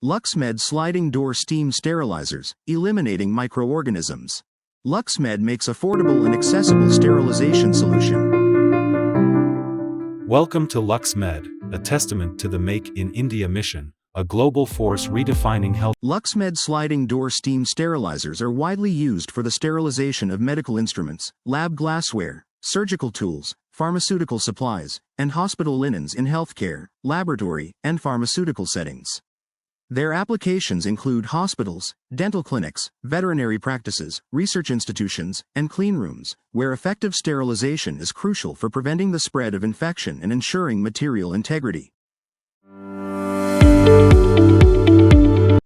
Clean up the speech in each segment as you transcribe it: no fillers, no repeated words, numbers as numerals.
LuxMed Sliding Door Steam Sterilizers, eliminating microorganisms. LuxMed makes affordable and accessible sterilization solution. Welcome to LuxMed, a testament to the Make in India mission, a global force redefining health. LuxMed Sliding Door Steam Sterilizers are widely used for the sterilization of medical instruments, lab glassware, surgical tools, pharmaceutical supplies, and hospital linens in healthcare, laboratory, and pharmaceutical settings. Their applications include hospitals, dental clinics, veterinary practices, research institutions, and cleanrooms, where effective sterilization is crucial for preventing the spread of infection and ensuring material integrity.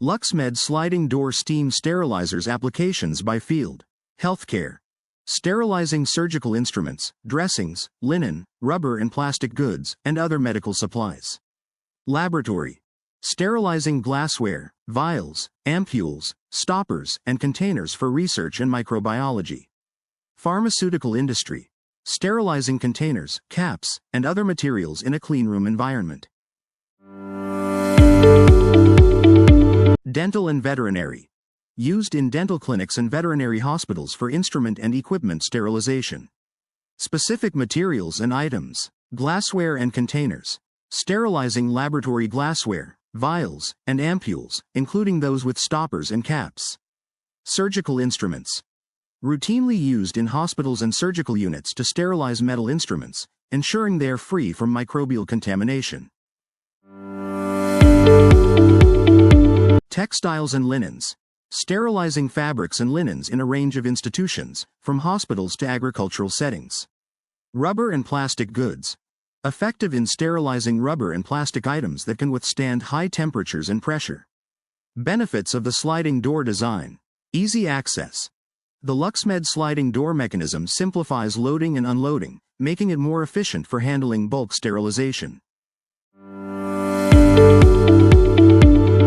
LuxMed Sliding Door Steam Sterilizers applications by field. Healthcare. Sterilizing surgical instruments, dressings, linen, rubber and plastic goods, and other medical supplies. Laboratory. Sterilizing glassware, vials, ampules, stoppers, and containers for research and microbiology. Pharmaceutical industry. Sterilizing containers, caps, and other materials in a cleanroom environment. Dental and veterinary. Used in dental clinics and veterinary hospitals for instrument and equipment sterilization. Specific materials and items. Glassware and containers. Sterilizing laboratory glassware, vials, and ampules, including those with stoppers and caps. Surgical instruments. Routinely used in hospitals and surgical units to sterilize metal instruments, ensuring they are free from microbial contamination. Textiles and linens. Sterilizing fabrics and linens in a range of institutions, from hospitals to agricultural settings. Rubber and plastic goods. Effective in sterilizing rubber and plastic items that can withstand high temperatures and pressure. Benefits of the sliding door design. Easy access. The LuxMed sliding door mechanism simplifies loading and unloading, making it more efficient for handling bulk sterilization.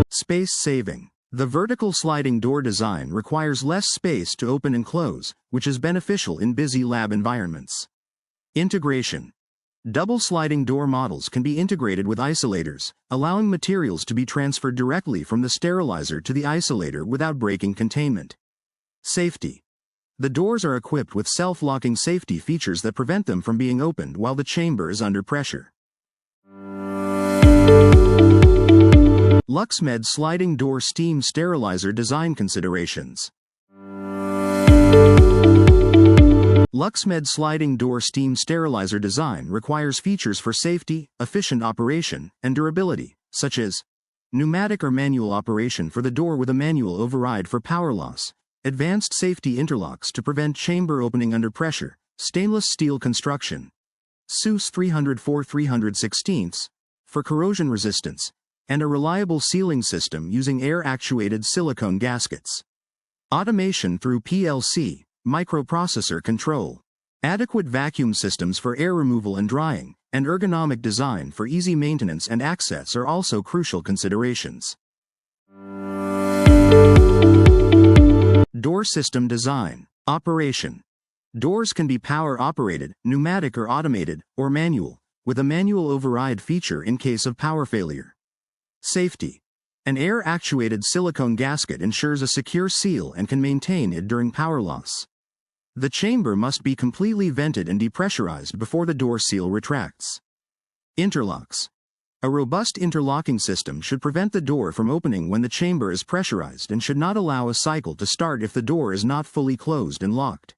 Space saving. The vertical sliding door design requires less space to open and close, which is beneficial in busy lab environments. Integration. Double sliding door models can be integrated with isolators, allowing materials to be transferred directly from the sterilizer to the isolator without breaking containment. Safety. The doors are equipped with self-locking safety features that prevent them from being opened while the chamber is under pressure. LuxMed Sliding Door Steam Sterilizer Design Considerations. LuxMed Sliding Door Steam Sterilizer design requires features for safety, efficient operation, and durability, such as pneumatic or manual operation for the door with a manual override for power loss, advanced safety interlocks to prevent chamber opening under pressure, stainless steel construction, SUS 304/316 for corrosion resistance, and a reliable sealing system using air-actuated silicone gaskets. Automation through PLC, microprocessor control. Adequate vacuum systems for air removal and drying, and ergonomic design for easy maintenance and access are also crucial considerations. Door system design. Operation. Doors can be power-operated, pneumatic or automated, or manual, with a manual override feature in case of power failure. Safety. An air-actuated silicone gasket ensures a secure seal and can maintain it during power loss. The chamber must be completely vented and depressurized before the door seal retracts. Interlocks. A robust interlocking system should prevent the door from opening when the chamber is pressurized and should not allow a cycle to start if the door is not fully closed and locked.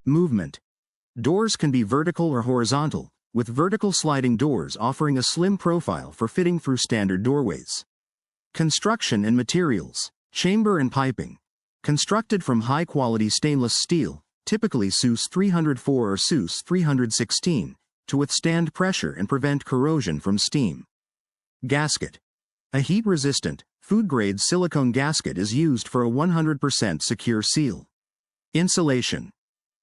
Movement. Doors can be vertical or horizontal, with vertical sliding doors offering a slim profile for fitting through standard doorways. Construction and materials. Chamber and piping. Constructed from high-quality stainless steel, typically SUS 304 or SUS 316, to withstand pressure and prevent corrosion from steam. Gasket. A heat-resistant, food-grade silicone gasket is used for a 100% secure seal. Insulation.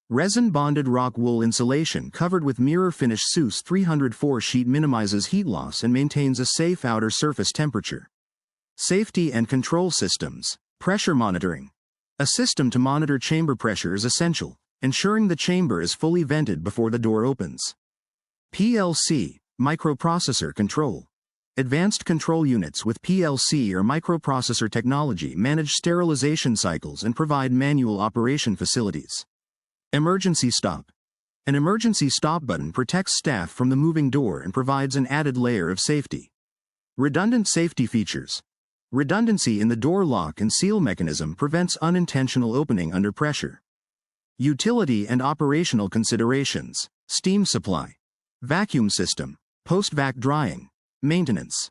Resin-bonded rock wool insulation covered with mirror-finish SUS 304 sheet minimizes heat loss and maintains a safe outer surface temperature. Safety and control systems. Pressure monitoring. A system to monitor chamber pressure is essential, ensuring the chamber is fully vented before the door opens. PLC, microprocessor control. Advanced control units with PLC or microprocessor technology manage sterilization cycles and provide manual operation facilities. Emergency stop. An emergency stop button protects staff from the moving door and provides an added layer of safety. Redundant safety features. Redundancy in the door lock and seal mechanism prevents unintentional opening under pressure. Utility and operational considerations. Steam supply. Vacuum system. Post-vac drying. Maintenance.